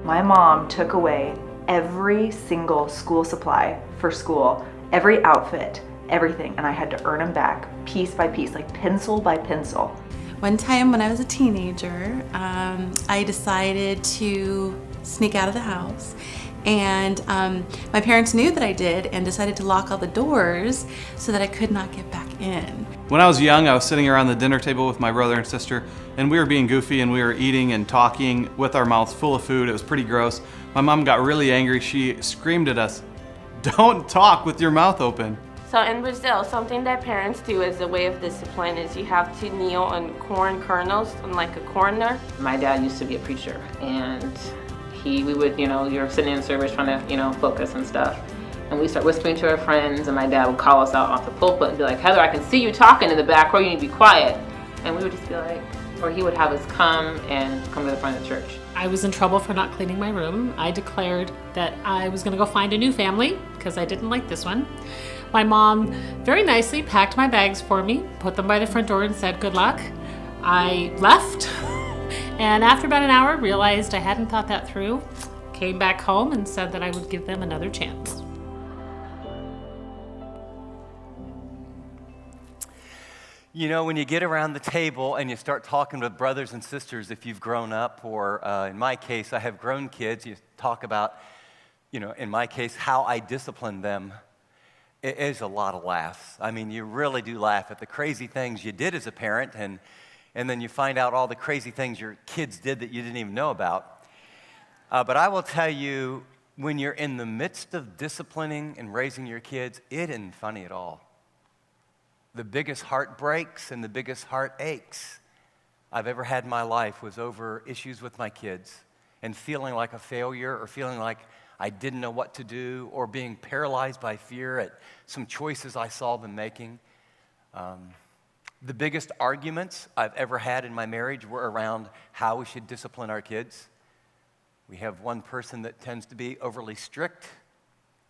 My mom took away every single school supply for school, every outfit, everything, and I had to earn them back piece by piece, like pencil by pencil. One time when I was a teenager, I decided to sneak out of the house, and my parents knew that I did and decided to lock all the doors so that I could not get back in. When I was young, I was sitting around the dinner table with my brother and sister, and we were being goofy and we were eating and talking with our mouths full of food. It was pretty gross. My mom got really angry. She screamed at us, "Don't talk with your mouth open." So in Brazil, something that parents do as a way of discipline is you have to kneel on corn kernels on like a corner. My dad used to be a preacher, and we would, you're sitting in service trying to, focus and stuff. And we start whispering to our friends, and my dad would call us out off the pulpit and be like, "Heather, I can see you talking in the back row, you need to be quiet." And we would just be like, or he would have us come to the front of the church. I was in trouble for not cleaning my room. I declared that I was gonna go find a new family because I didn't like this one. My mom very nicely packed my bags for me, put them by the front door and said, "Good luck." I left, and after about an hour realized I hadn't thought that through, came back home and said that I would give them another chance. You know, when you get around the table and you start talking with brothers and sisters, if you've grown up, or in my case, I have grown kids, you talk about, in my case, how I discipline them. It is a lot of laughs. I mean, you really do laugh at the crazy things you did as a parent, and then you find out all the crazy things your kids did that you didn't even know about. But I will tell you, when you're in the midst of disciplining and raising your kids, it isn't funny at all. The biggest heartbreaks and the biggest heartaches I've ever had in my life was over issues with my kids and feeling like a failure, or feeling like I didn't know what to do, or being paralyzed by fear at some choices I saw them making. The biggest arguments I've ever had in my marriage were around how we should discipline our kids. We have one person that tends to be overly strict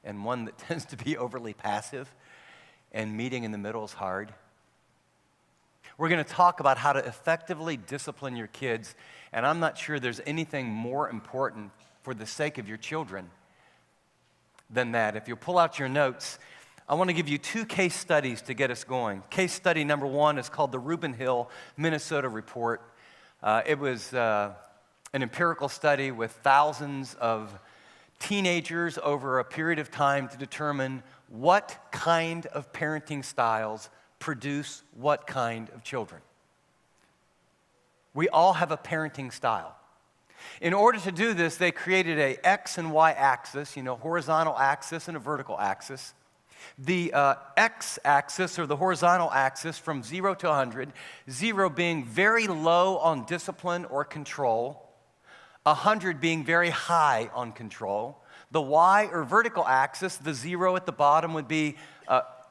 and one that tends to be overly passive. And meeting in the middle is hard. We're going to talk about how to effectively discipline your kids, and I'm not sure there's anything more important for the sake of your children than that. If you'll pull out your notes, I want to give you 2 case studies to get us going. Case study number 1 is called the Rubin Hill, Minnesota Report. It was an empirical study with thousands of teenagers over a period of time to determine what kind of parenting styles produce what kind of children. We all have a parenting style. In order to do this, they created a X and Y axis, horizontal axis and a vertical axis. The X-axis, or the horizontal axis, from 0 to 100, 0 being very low on discipline or control, 100 being very high on control. The Y, or vertical axis, the 0 at the bottom, would be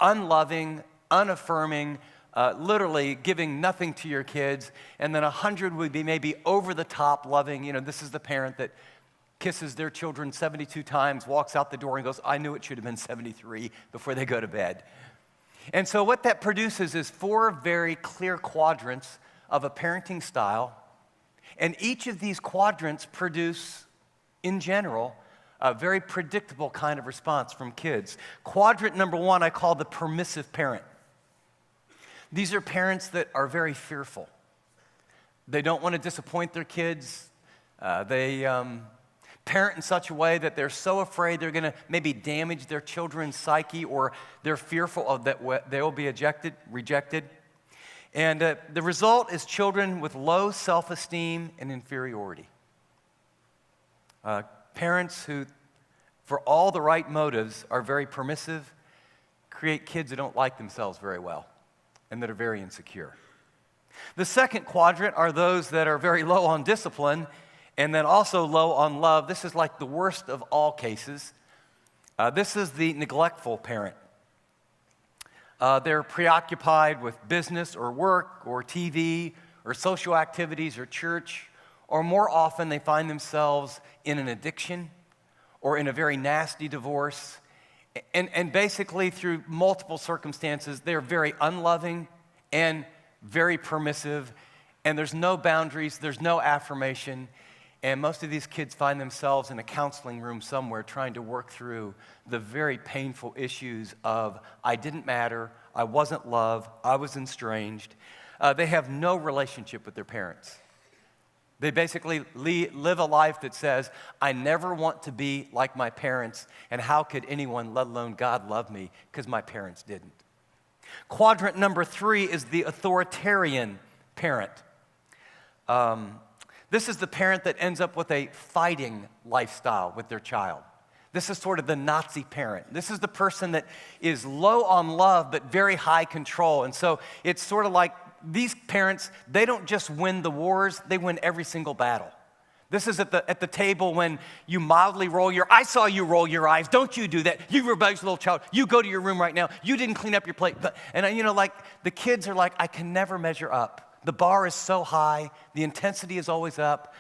unloving, unaffirming, literally giving nothing to your kids. And then 100 would be maybe over the top loving. This is the parent that kisses their children 72 times, walks out the door and goes, "I knew it should have been 73," before they go to bed. And so what that produces is 4 very clear quadrants of a parenting style. And each of these quadrants produce, in general, a very predictable kind of response from kids. Quadrant number 1 I call the permissive parent. These are parents that are very fearful. They don't want to disappoint their kids. They parent in such a way that they're so afraid they're going to maybe damage their children's psyche, or they're fearful of that they will be rejected. And the result is children with low self-esteem and inferiority. Parents who, for all the right motives, are very permissive, create kids who don't like themselves very well and that are very insecure. The second quadrant are those that are very low on discipline and then also low on love. This is like the worst of all cases. This is the neglectful parent. They're preoccupied with business or work or TV or social activities or church, or more often they find themselves in an addiction or in a very nasty divorce. And basically through multiple circumstances, they're very unloving and very permissive, and there's no boundaries, there's no affirmation, And most of these kids find themselves in a counseling room somewhere trying to work through the very painful issues of, I didn't matter, I wasn't loved, I was estranged. They have no relationship with their parents. They basically live a life that says, I never want to be like my parents, and how could anyone, let alone God, love me? Because my parents didn't. Quadrant number 3 is the authoritarian parent. This is the parent that ends up with a fighting lifestyle with their child. This is sort of the Nazi parent. This is the person that is low on love but very high control. And so it's sort of like these parents, they don't just win the wars, they win every single battle. This is at the table when you mildly I saw you roll your eyes. Don't you do that. You rebellious little child. You go to your room right now. You didn't clean up your plate. Like the kids are like, I can never measure up. The bar is so high. The intensity is always up.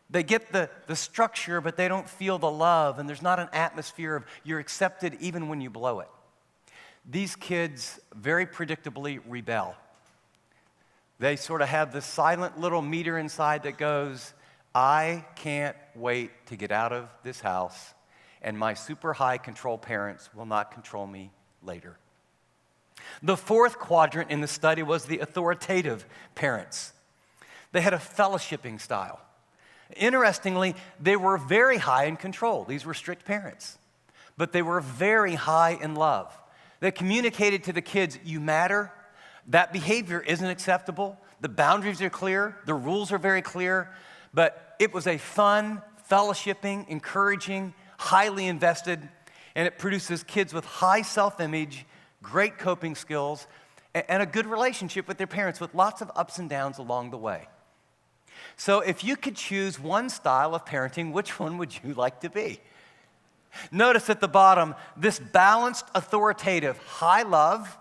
They get the structure, but they don't feel the love, and there's not an atmosphere of you're accepted even when you blow it. These kids very predictably rebel. They sort of have this silent little meter inside that goes, I can't wait to get out of this house, and my super high control parents will not control me later. The 4th quadrant in the study was the authoritative parents. They had a fellowshipping style. Interestingly, they were very high in control. These were strict parents, but they were very high in love. They communicated to the kids, you matter, that behavior isn't acceptable, the boundaries are clear, the rules are very clear, but it was a fun, fellowshipping, encouraging, highly invested, and it produces kids with high self-image, great coping skills, and a good relationship with their parents with lots of ups and downs along the way. So if you could choose one style of parenting, which one would you like to be? Notice at the bottom, this balanced, authoritative, high love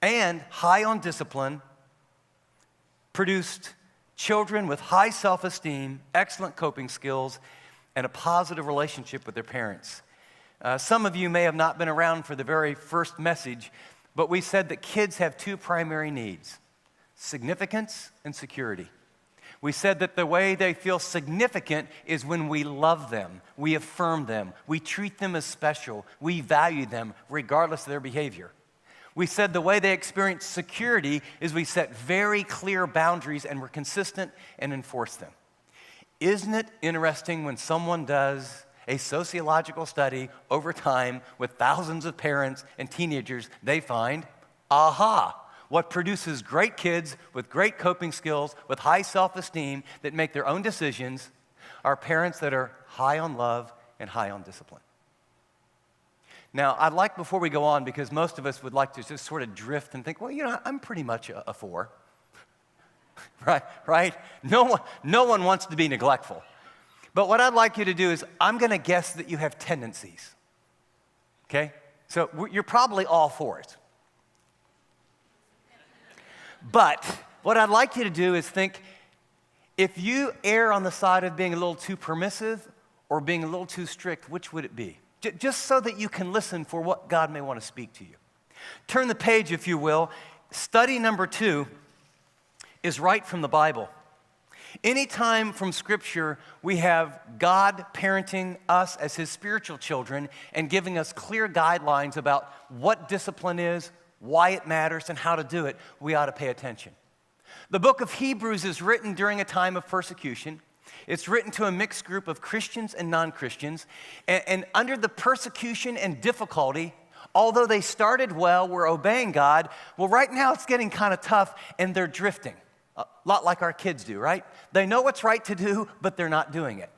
and high on discipline produced children with high self-esteem, excellent coping skills, and a positive relationship with their parents. Some of you may have not been around for the very first message, but we said that kids have 2 primary needs, significance and security. We said that the way they feel significant is when we love them, we affirm them, we treat them as special, we value them regardless of their behavior. We said the way they experience security is we set very clear boundaries and we're consistent and enforce them. Isn't it interesting when someone does a sociological study over time with thousands of parents and teenagers, they find, what produces great kids with great coping skills, with high self-esteem that make their own decisions are parents that are high on love and high on discipline. Now, I'd like, before we go on, because most of us would like to just sort of drift and think, well, I'm pretty much a 4. right? No one wants to be neglectful. But what I'd like you to do is, I'm going to guess that you have tendencies. Okay? So you're probably all 4s. But what I'd like you to do is think, if you err on the side of being a little too permissive or being a little too strict, which would it be? Just so that you can listen for what God may want to speak to you. Turn the page, if you will. Study number 2 is right from the Bible. Anytime from Scripture we have God parenting us as His spiritual children and giving us clear guidelines about what discipline is, why it matters, and how to do it, we ought to pay attention. The book of Hebrews is written during a time of persecution. It's written to a mixed group of Christians and non-Christians. And under the persecution and difficulty, although they started well, were obeying God, well, right now it's getting kind of tough and they're drifting. A lot like our kids do, right? They know what's right to do, but they're not doing it.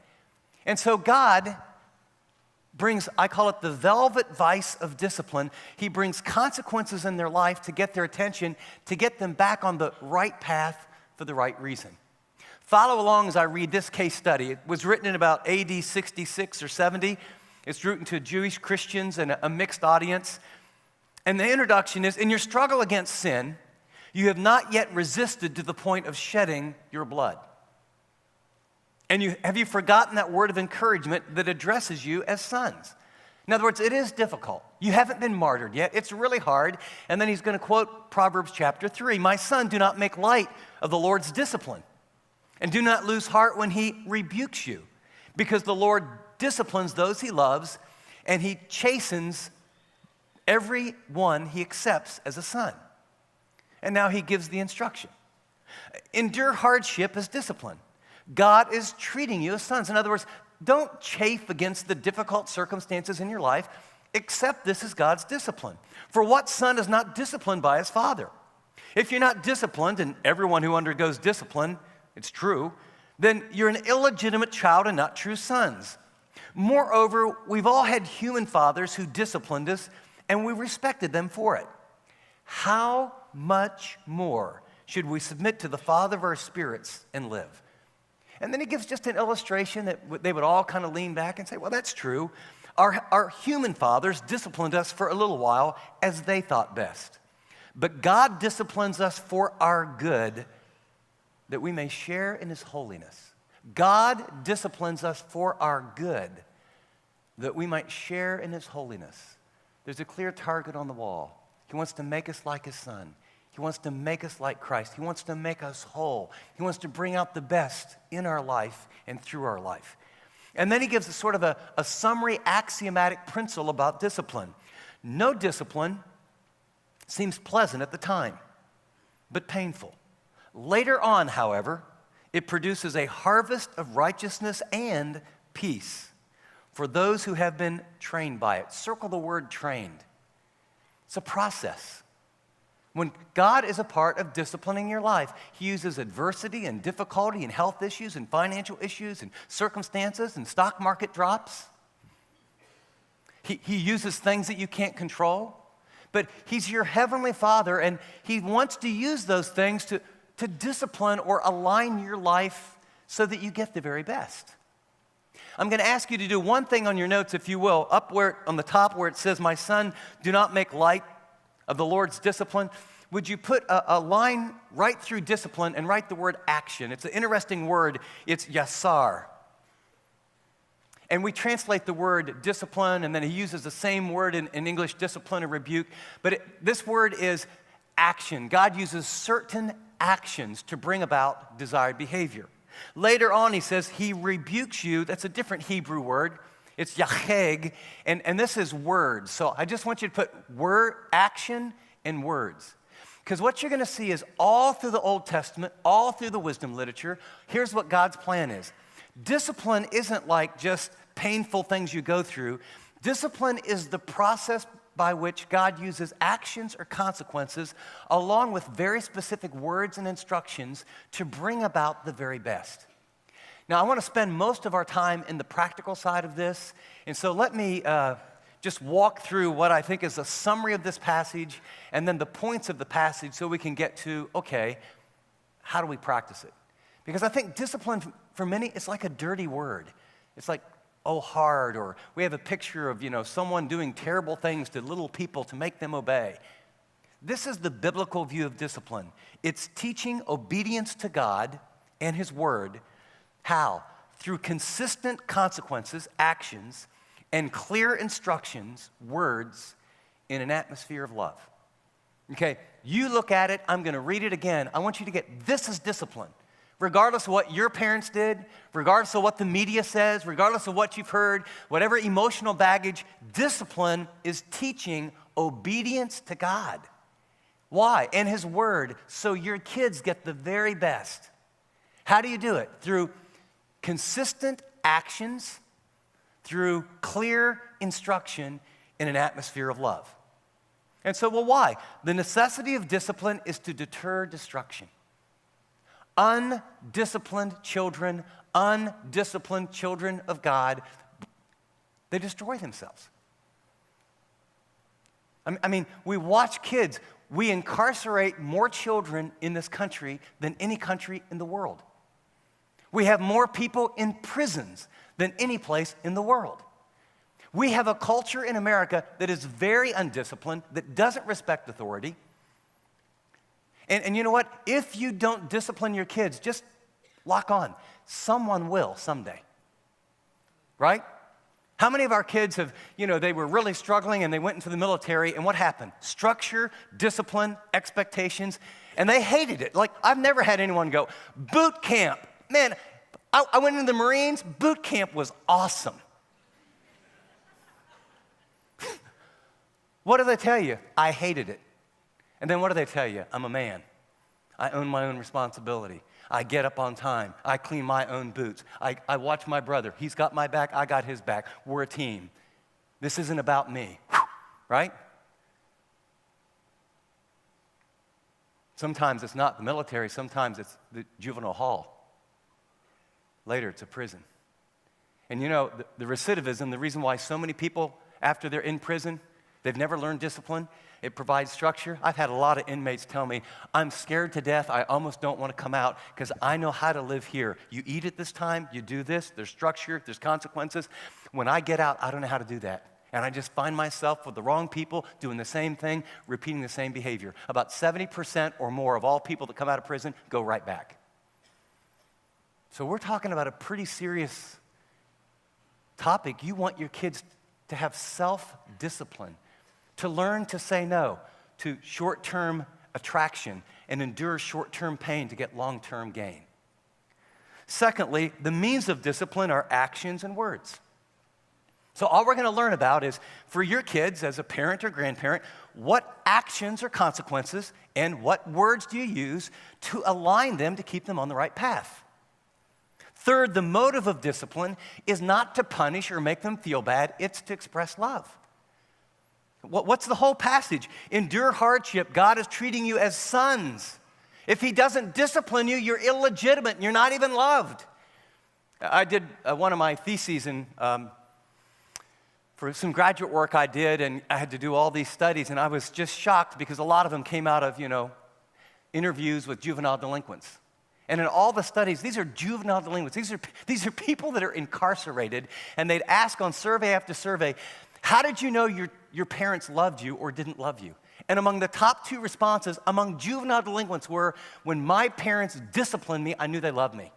And so God brings, I call it the velvet vice of discipline. He brings consequences in their life to get their attention, to get them back on the right path for the right reason. Follow along as I read this case study. It was written in about AD 66 or 70. It's written to Jewish Christians and a mixed audience. And the introduction is, in your struggle against sin, you have not yet resisted to the point of shedding your blood. And have you forgotten that word of encouragement that addresses you as sons? In other words, it is difficult. You haven't been martyred yet. It's really hard. And then he's going to quote Proverbs chapter 3. My son, do not make light of the Lord's discipline. And do not lose heart when he rebukes you, because the Lord disciplines those he loves, and he chastens every one he accepts as a son. And now he gives the instruction. Endure hardship as discipline. God is treating you as sons. In other words, don't chafe against the difficult circumstances in your life. Accept this as God's discipline. For what son is not disciplined by his father? If you're not disciplined, and everyone who undergoes discipline, it's true, then you're an illegitimate child and not true sons. Moreover, we've all had human fathers who disciplined us, and we respected them for it. How much more should we submit to the Father of our spirits and live? And then he gives just an illustration that they would all kind of lean back and say, well, that's true. Our human fathers disciplined us for a little while as they thought best. But God disciplines us for our good, that we may share in his holiness. God disciplines us for our good, that we might share in his holiness. There's a clear target on the wall. He wants to make us like his son. He wants to make us like Christ. He wants to make us whole. He wants to bring out the best in our life and through our life. And then he gives us sort of a summary axiomatic principle about discipline. No discipline seems pleasant at the time, but painful. Later on, however, it produces a harvest of righteousness and peace for those who have been trained by it. Circle the word trained. It's a process. When God is a part of disciplining your life, he uses adversity and difficulty and health issues and financial issues and circumstances and stock market drops. He uses things that you can't control. But he's your heavenly Father, and he wants to use those things to discipline or align your life so that you get the very best. I'm going to ask you to do one thing on your notes, if you will, up where on the top where it says, my son, do not make light of the Lord's discipline. Would you put a line right through discipline and write the word action? It's an interesting word. It's yasar. And we translate the word discipline, and then he uses the same word in English, discipline or rebuke. But this word is action. God uses certain actions to bring about desired behavior. Later on, he says he rebukes you. That's a different Hebrew word. It's yacheg, and this is words. So I just want you to put word, action, and words. Because what you're going to see is all through the Old Testament, all through the wisdom literature, here's what God's plan is. Discipline isn't like just painful things you go through. Discipline is the process by which God uses actions or consequences along with very specific words and instructions to bring about the very best. Now, I want to spend most of our time in the practical side of this, and so let me just walk through what I think is a summary of this passage and then the points of the passage so we can get to, okay, how do we practice it? Because I think discipline, for many, it's like a dirty word. It's like, oh, hard, or we have a picture of, someone doing terrible things to little people to make them obey. This is the biblical view of discipline. It's teaching obedience to God and his word. How? Through consistent consequences, actions, and clear instructions, words, in an atmosphere of love. Okay, you look at it, I'm going to read it again. I want you to get this is discipline. Regardless of what your parents did, regardless of what the media says, regardless of what you've heard, whatever emotional baggage, discipline is teaching obedience to God. Why? And his word, so your kids get the very best. How do you do it? Through consistent actions, through clear instruction in an atmosphere of love. And so, well, why? The necessity of discipline is to deter destruction. Undisciplined children of God, they destroy themselves. I mean, we watch kids. We incarcerate more children in this country than any country in the world. We have more people in prisons than any place in the world. We have a culture in America that is very undisciplined, that doesn't respect authority. And you know what? If you don't discipline your kids, just lock on. Someone will someday. Right? How many of our kids have, they were really struggling and they went into the military, and what happened? Structure, discipline, expectations, and they hated it. Like, I've never had anyone go, boot camp, Man, I went into the Marines. Boot camp was awesome. What do they tell you? I hated it. And then what do they tell you? I'm a man. I own my own responsibility. I get up on time. I clean my own boots. I watch my brother. He's got my back. I got his back. We're a team. This isn't about me, right? Sometimes it's not the military. Sometimes it's the juvenile hall. Later, it's a prison. And you know, the recidivism, the reason why so many people, after they're in prison, they've never learned discipline. It provides structure. I've had a lot of inmates tell me, I'm scared to death. I almost don't want to come out because I know how to live here. You eat at this time, you do this, there's structure, there's consequences. When I get out, I don't know how to do that. And I just find myself with the wrong people doing the same thing, repeating the same behavior. About 70% or more of all people that come out of prison go right back. So we're talking about a pretty serious topic. You want your kids to have self-discipline, to learn to say no to short-term attraction and endure short-term pain to get long-term gain. Secondly, the means of discipline are actions and words. So all we're going to learn about is, for your kids as a parent or grandparent, what actions or consequences and what words do you use to align them to keep them on the right path. Third, the motive of discipline is not to punish or make them feel bad, it's to express love. What's the whole passage? Endure hardship. God is treating you as sons. If he doesn't discipline you, you're illegitimate and you're not even loved. I did one of my theses for some graduate work I did, and I had to do all these studies, and I was just shocked because a lot of them came out of, interviews with juvenile delinquents. And in all the studies, these are juvenile delinquents. These are people that are incarcerated, and they'd ask on survey after survey, how did you know your parents loved you or didn't love you? And among the top two responses among juvenile delinquents were, when my parents disciplined me, I knew they loved me.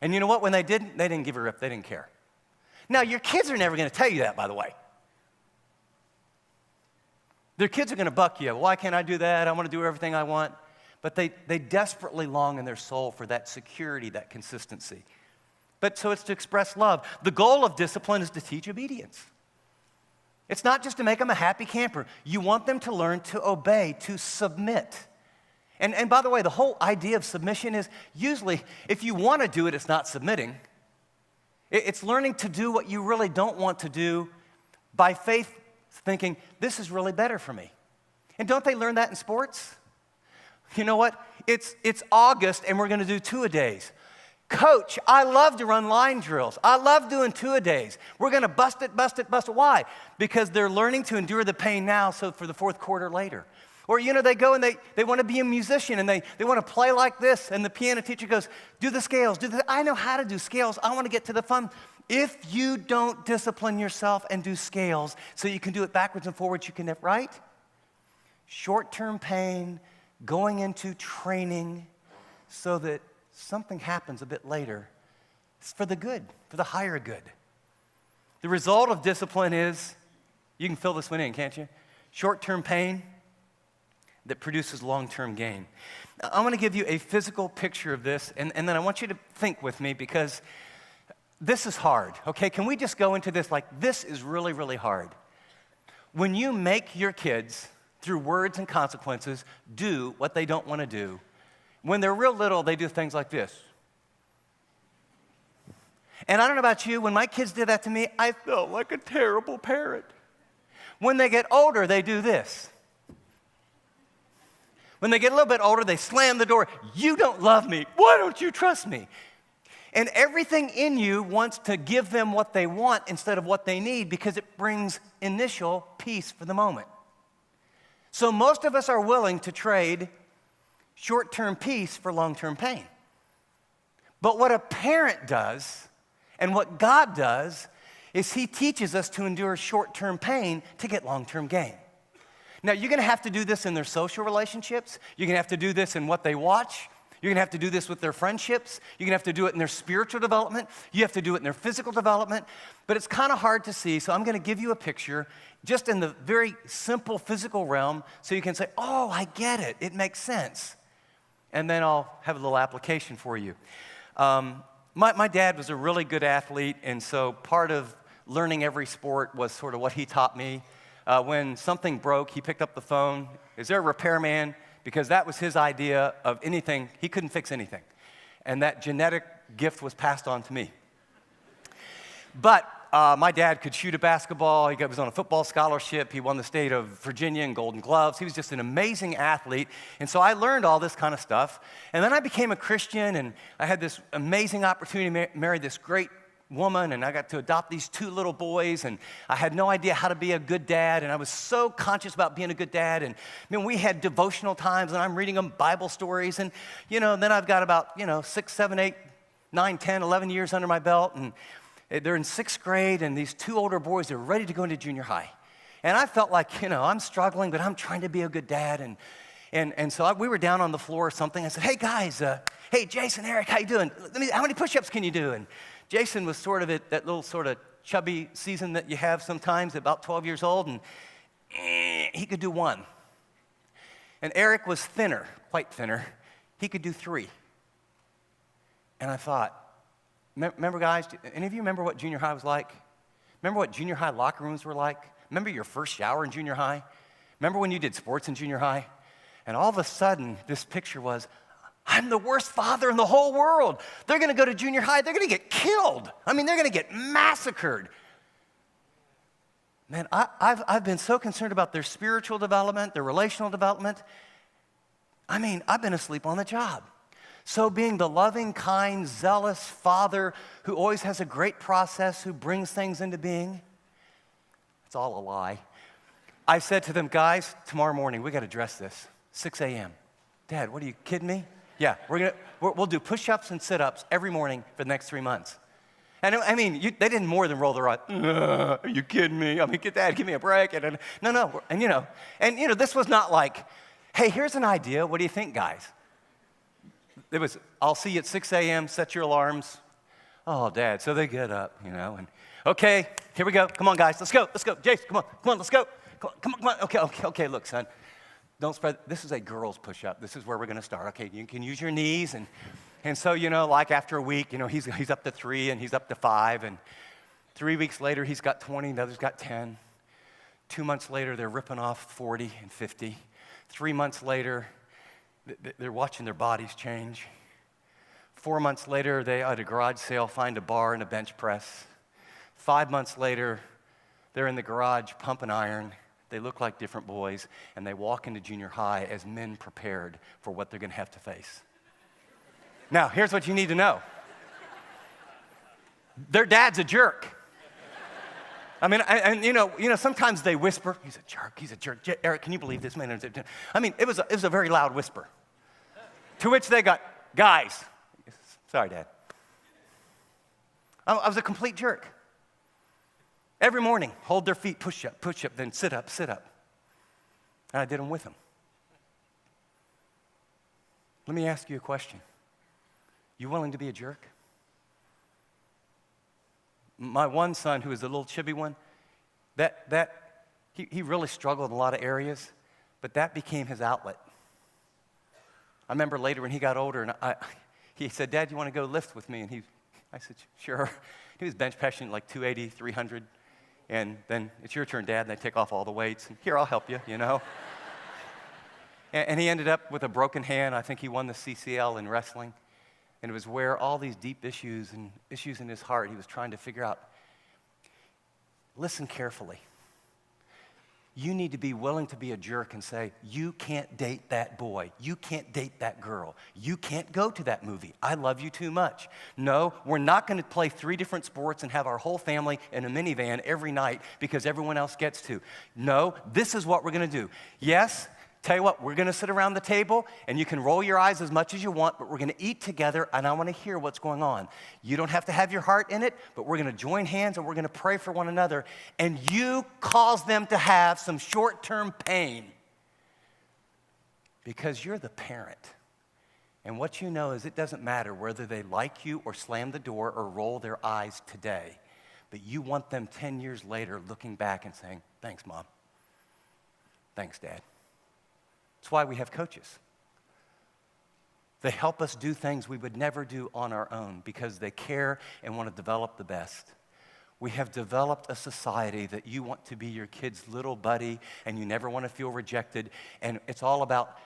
And you know what? When they didn't give a rip. They didn't care. Now, your kids are never going to tell you that, by the way. Their kids are going to buck you. Why can't I do that? I want to do everything I want. But they desperately long in their soul for that security, that consistency. But so it's to express love. The goal of discipline is to teach obedience. It's not just to make them a happy camper. You want them to learn to obey, to submit. And by the way, the whole idea of submission is usually, if you want to do it, it's not submitting. It's learning to do what you really don't want to do by faith, thinking, this is really better for me. And don't they learn that in sports? You know what? It's August and we're going to do two-a-days. Coach, I love to run line drills. I love doing two-a-days. We're going to bust it. Why? Because they're learning to endure the pain now, so for the fourth quarter later. Or, they go and they want to be a musician and they want to play like this. And the piano teacher goes, do the scales. I know how to do scales. I want to get to the fun. If you don't discipline yourself and do scales so you can do it backwards and forwards, you can, right? Short-term pain, going into training so that something happens a bit later. It's for the good, for the higher good. The result of discipline is, you can fill this one in, can't you? Short-term pain that produces long-term gain. I want to give you a physical picture of this, and then I want you to think with me, because this is hard, okay? Can we just go into this like, this is really, really hard. When you make your kids, through words and consequences, do what they don't want to do, when they're real little, they do things like this. And I don't know about you, when my kids did that to me, I felt like a terrible parent. When they get older, they do this. When they get a little bit older, they slam the door. You don't love me. Why don't you trust me? And everything in you wants to give them what they want instead of what they need, because it brings initial peace for the moment. So most of us are willing to trade short-term peace for long-term pain. But what a parent does and what God does is he teaches us to endure short-term pain to get long-term gain. Now, you're going to have to do this in their social relationships. You're going to have to do this in what they watch. You're going to have to do this with their friendships. You're going to have to do it in their spiritual development. You have to do it in their physical development. But it's kind of hard to see, so I'm going to give you a picture just in the very simple physical realm so you can say, oh, I get it. It makes sense. And then I'll have a little application for you. My dad was a really good athlete, and so part of learning every sport was sort of what he taught me. When something broke, he picked up the phone. Is there a repairman? Because that was his idea of anything. He couldn't fix anything. And that genetic gift was passed on to me. But my dad could shoot a basketball. He was on a football scholarship. He won the state of Virginia in Golden Gloves. He was just an amazing athlete. And so I learned all this kind of stuff. And then I became a Christian, and I had this amazing opportunity to marry this great woman, and I got to adopt these 2 little boys, and I had no idea how to be a good dad, and I was so conscious about being a good dad. And we had devotional times, and I'm reading them Bible stories, and then I've got about 6, 7, 8, 9, 10, 11 years under my belt, and they're in 6th grade, and these 2 older boys are ready to go into junior high. And I felt like, I'm struggling, but I'm trying to be a good dad. And so we were down on the floor or something. I said, hey, guys, hey, Jason, Eric, how you doing? How many push-ups can you do? And Jason was sort of at that little sort of chubby season that you have sometimes, about 12 years old, and he could do 1. And Eric was thinner, quite thinner. He could do 3. And I thought, remember, guys, any of you remember what junior high was like? Remember what junior high locker rooms were like? Remember your first shower in junior high? Remember when you did sports in junior high? And all of a sudden, this picture was, I'm the worst father in the whole world. They're going to go to junior high. They're going to get killed. They're going to get massacred. Man, I've been so concerned about their spiritual development, their relational development. I've been asleep on the job. So being the loving, kind, zealous father who always has a great process, who brings things into being, it's all a lie. I said to them, guys, tomorrow morning, we got to dress this, 6 a.m. Dad, what are you kidding me? Yeah, we'll do push-ups and sit-ups every morning for the next 3 months. And they didn't more than roll their eyes. Are you kidding me? Dad, give me a break. And no. And this was not like, hey, here's an idea. What do you think, guys? It was, I'll see you at 6 a.m., set your alarms. Oh, Dad, so they get up, and okay, here we go. Come on, guys, let's go. Jason, come on, let's go. Come on. Okay, look, son. Don't spread. This is a girl's push-up. This is where we're going to start. Okay, you can use your knees. And so, like after a week, he's up to 3 and he's up to 5. And 3 weeks later, he's got 20, the other's got 10. 2 months later, they're ripping off 40 and 50. 3 months later, they're watching their bodies change. 4 months later, they, at a garage sale, find a bar and a bench press. 5 months later, they're in the garage pumping iron. They look like different boys, and they walk into junior high as men prepared for what they're going to have to face. Now, here's what you need to know. Their dad's a jerk. Sometimes they whisper, he's a jerk. Eric, can you believe this man? It was a very loud whisper. To which they got, guys, sorry, Dad. I was a complete jerk. Every morning, hold their feet, push up, then sit up. And I did them with them. Let me ask you a question. You willing to be a jerk? My one son, who was the little chubby one, he really struggled in a lot of areas, but that became his outlet. I remember later when he got older, and he said, Dad, you want to go lift with me? And I said, sure. He was bench pressing like 280, 300. And then it's your turn, Dad, and they take off all the weights. And here, I'll help you, And he ended up with a broken hand. I think he won the CCL in wrestling. And it was where all these deep issues and issues in his heart he was trying to figure out. Listen carefully. You need to be willing to be a jerk and say, you can't date that boy. You can't date that girl. You can't go to that movie. I love you too much. No, we're not going to play 3 different sports and have our whole family in a minivan every night because everyone else gets to. No, this is what we're going to do. Yes, tell you what, we're going to sit around the table, and you can roll your eyes as much as you want, but we're going to eat together, and I want to hear what's going on. You don't have to have your heart in it, but we're going to join hands, and we're going to pray for one another, and you cause them to have some short-term pain because you're the parent. And what you know is it doesn't matter whether they like you or slam the door or roll their eyes today, but you want them 10 years later looking back and saying, thanks, Mom. Thanks, Dad. That's why we have coaches. They help us do things we would never do on our own because they care and want to develop the best. We have developed a society that you want to be your kid's little buddy and you never want to feel rejected. And it's all about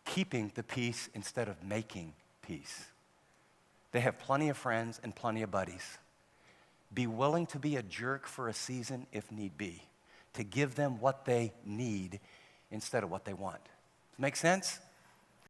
keeping the peace instead of making peace. They have plenty of friends and plenty of buddies. Be willing to be a jerk for a season if need be, to give them what they need instead of what they want. Make sense?